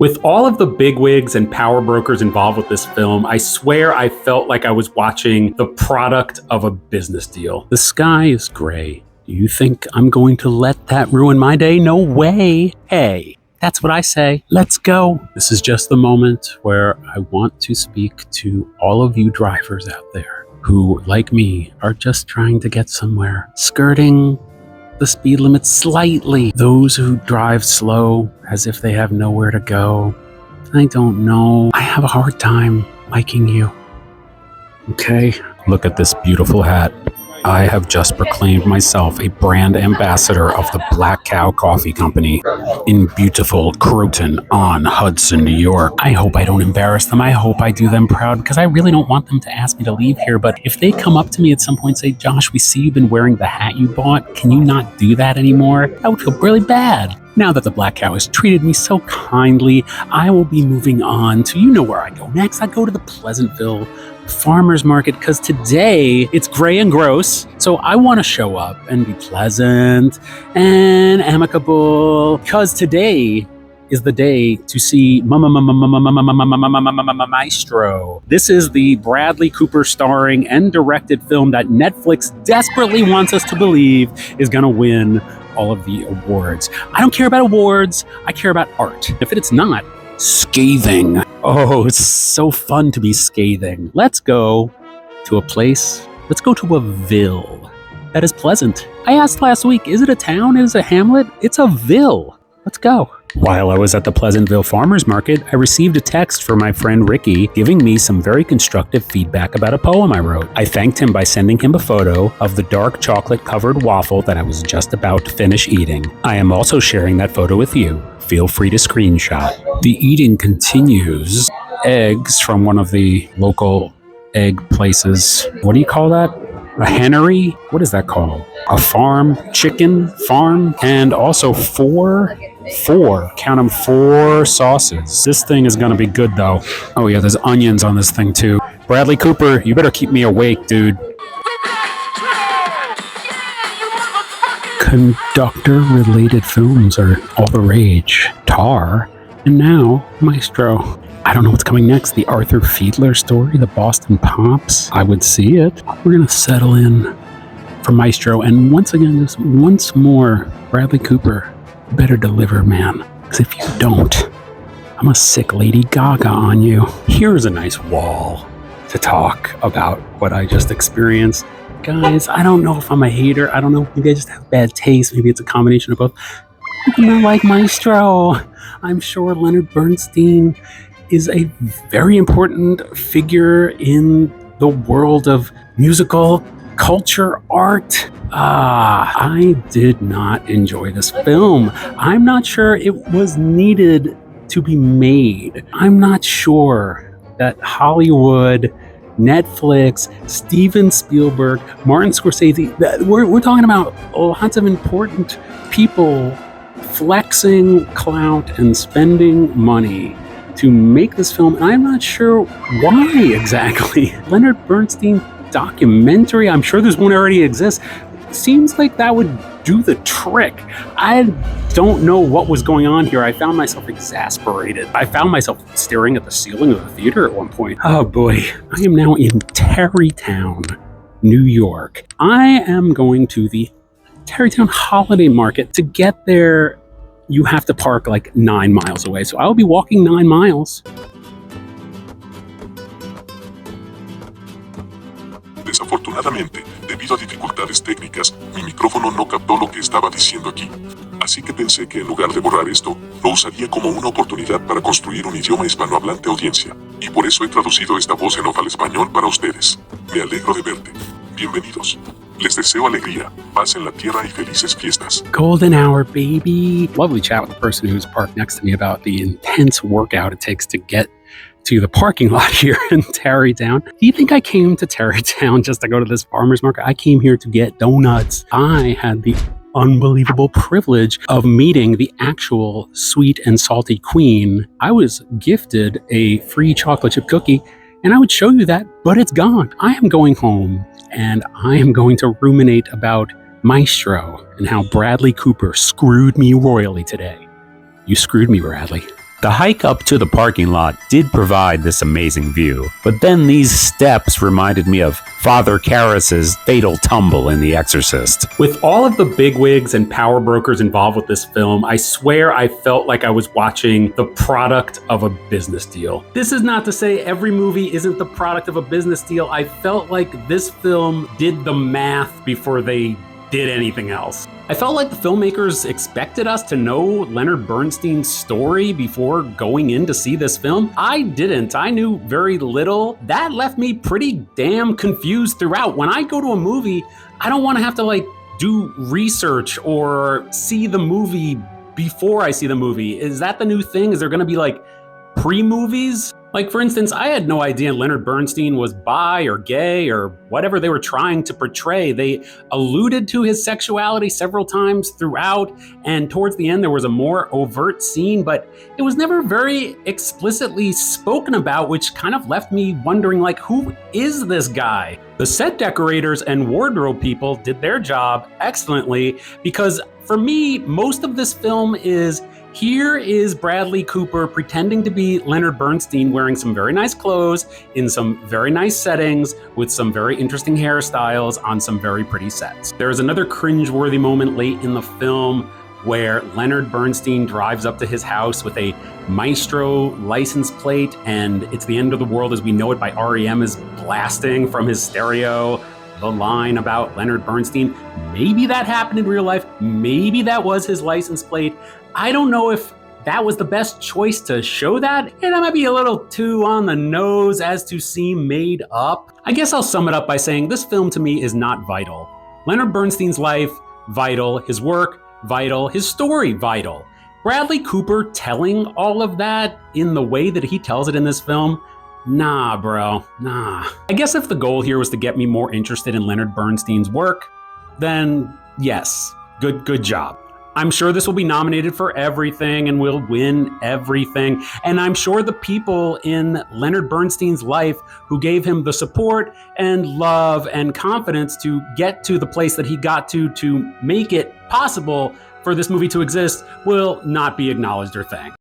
With all of the bigwigs and power brokers involved with this film, I swear I felt like I was watching the product of a business deal. The sky is gray. Do you think I'm going to let that ruin my day? No way. Hey, that's what I say. Let's go. This is just the moment where I want to speak to all of you drivers out there who, like me, are just trying to get somewhere, skirting the speed limit slightly. Those who drive slow as if they have nowhere to go. I don't know. I have a hard time liking you. Okay? Look at this beautiful hat. I have just proclaimed myself a brand ambassador of the Black Cow Coffee Company in beautiful Croton on Hudson, New York. I hope I don't embarrass them. I hope I do them proud because I really don't want them to ask me to leave here. But if they come up to me at some point and say, Josh, we see you've been wearing the hat you bought. Can you not do that anymore? I would feel really bad. Now that the Black Cow has treated me so kindly, I will be moving on to, you know where I go next. I go to the Pleasantville Farmers Market because today it's gray and gross. So I want to show up and be pleasant and amicable because today is the day to see Maestro. This is the Bradley Cooper starring and directed film that Netflix desperately wants us to believe is going to win all of the awards. I don't care about awards. I care about art. If it's not, scathing. Oh, it's so fun to be scathing. Let's go to a place. Let's go to a ville that is pleasant. I asked last week, is it a town? Is it a hamlet? It's a ville. Let's go. While I was at the Pleasantville Farmers Market, I received a text from my friend Ricky giving me some very constructive feedback about a poem I wrote. I thanked him by sending him a photo of the dark chocolate-covered waffle that I was just about to finish eating. I am also sharing that photo with you. Feel free to screenshot. The eating continues. Eggs from one of the local egg places. What do you call that? A hennery? What is that called? A farm? Chicken farm? And also count them, 4 sauces. This thing is gonna be good though. Oh yeah, there's onions on this thing too. Bradley Cooper, you better keep me awake, dude. Conductor-related films are all the rage. Tar, and now Maestro. I don't know what's coming next. The Arthur Fiedler story, the Boston Pops. I would see it. We're gonna settle in for Maestro, and once again, just once more, Bradley Cooper, better deliver, man. Because if you don't, I'm a sick Lady Gaga on you. Here's a nice wall to talk about what I just experienced. Guys, I don't know if I'm a hater. I don't know. Maybe I just have bad taste. Maybe it's a combination of both. I do not like Maestro. I'm sure Leonard Bernstein is a very important figure in the world of musical culture, art. I did not enjoy this film. I'm not sure it was needed to be made. I'm not sure that Hollywood, Netflix, Steven Spielberg, Martin Scorsese, we're talking about lots of important people flexing clout and spending money to make this film, and I'm not sure why exactly. Leonard Bernstein documentary, I'm sure there's one already exists. Seems like that would do the trick. I don't know what was going on here. I found myself exasperated. I found myself staring at the ceiling of the theater at one point. Oh boy, I am now in Tarrytown, New York. I am going to the Tarrytown Holiday Market. To get there, you have to park like 9 miles away. So I'll be walking 9 miles. Desafortunadamente, debido a dificultades técnicas, mi micrófono no captó lo que estaba diciendo aquí. Así que pensé que en lugar de borrar esto, lo usaría como una oportunidad para construir un idioma hispanohablante audiencia. Y por eso he traducido esta voz en off al español para ustedes. Me alegro de verte. Bienvenidos. Les deseo alegría, paz en la tierra y felices fiestas. Golden hour, baby. Lovely chat with the person who's parked next to me about the intense workout it takes to get to the parking lot here in Tarrytown. Do you think I came to Tarrytown just to go to this farmer's market? I came here to get donuts. I had the unbelievable privilege of meeting the actual sweet and salty queen. I was gifted a free chocolate chip cookie, and I would show you that, but it's gone. I am going home, and I am going to ruminate about Maestro and how Bradley Cooper screwed me royally today. You screwed me, Bradley. The hike up to the parking lot did provide this amazing view, but then these steps reminded me of Father Karras's fatal tumble in The Exorcist. With all of the bigwigs and power brokers involved with this film, I swear I felt like I was watching the product of a business deal. This is not to say every movie isn't the product of a business deal. I felt like this film did the math before they did anything else. I felt like the filmmakers expected us to know Leonard Bernstein's story before going in to see this film. I didn't. I knew very little. That left me pretty damn confused throughout. When I go to a movie, I don't want to have to do research or see the movie before I see the movie. Is that the new thing? Is there going to be pre-movies? For instance, I had no idea Leonard Bernstein was bi or gay or whatever they were trying to portray. They alluded to his sexuality several times throughout, and towards the end there was a more overt scene, but it was never very explicitly spoken about, which kind of left me wondering, who is this guy? The set decorators and wardrobe people did their job excellently, because for me, most of this film is, here is Bradley Cooper pretending to be Leonard Bernstein, wearing some very nice clothes in some very nice settings with some very interesting hairstyles on some very pretty sets. There is another cringeworthy moment late in the film where Leonard Bernstein drives up to his house with a Maestro license plate, and It's the End of the World as We Know It by REM is blasting from his stereo. The line about Leonard Bernstein, maybe that happened in real life, maybe that was his license plate. I don't know if that was the best choice to show that, and that might be a little too on the nose as to seem made up. I guess I'll sum it up by saying this film to me is not vital. Leonard Bernstein's life, vital. His work, vital. His story, vital. Bradley Cooper telling all of that in the way that he tells it in this film, nah, bro, nah. I guess if the goal here was to get me more interested in Leonard Bernstein's work, then yes, good job. I'm sure this will be nominated for everything and will win everything. And I'm sure the people in Leonard Bernstein's life who gave him the support and love and confidence to get to the place that he got to make it possible for this movie to exist will not be acknowledged or thanked.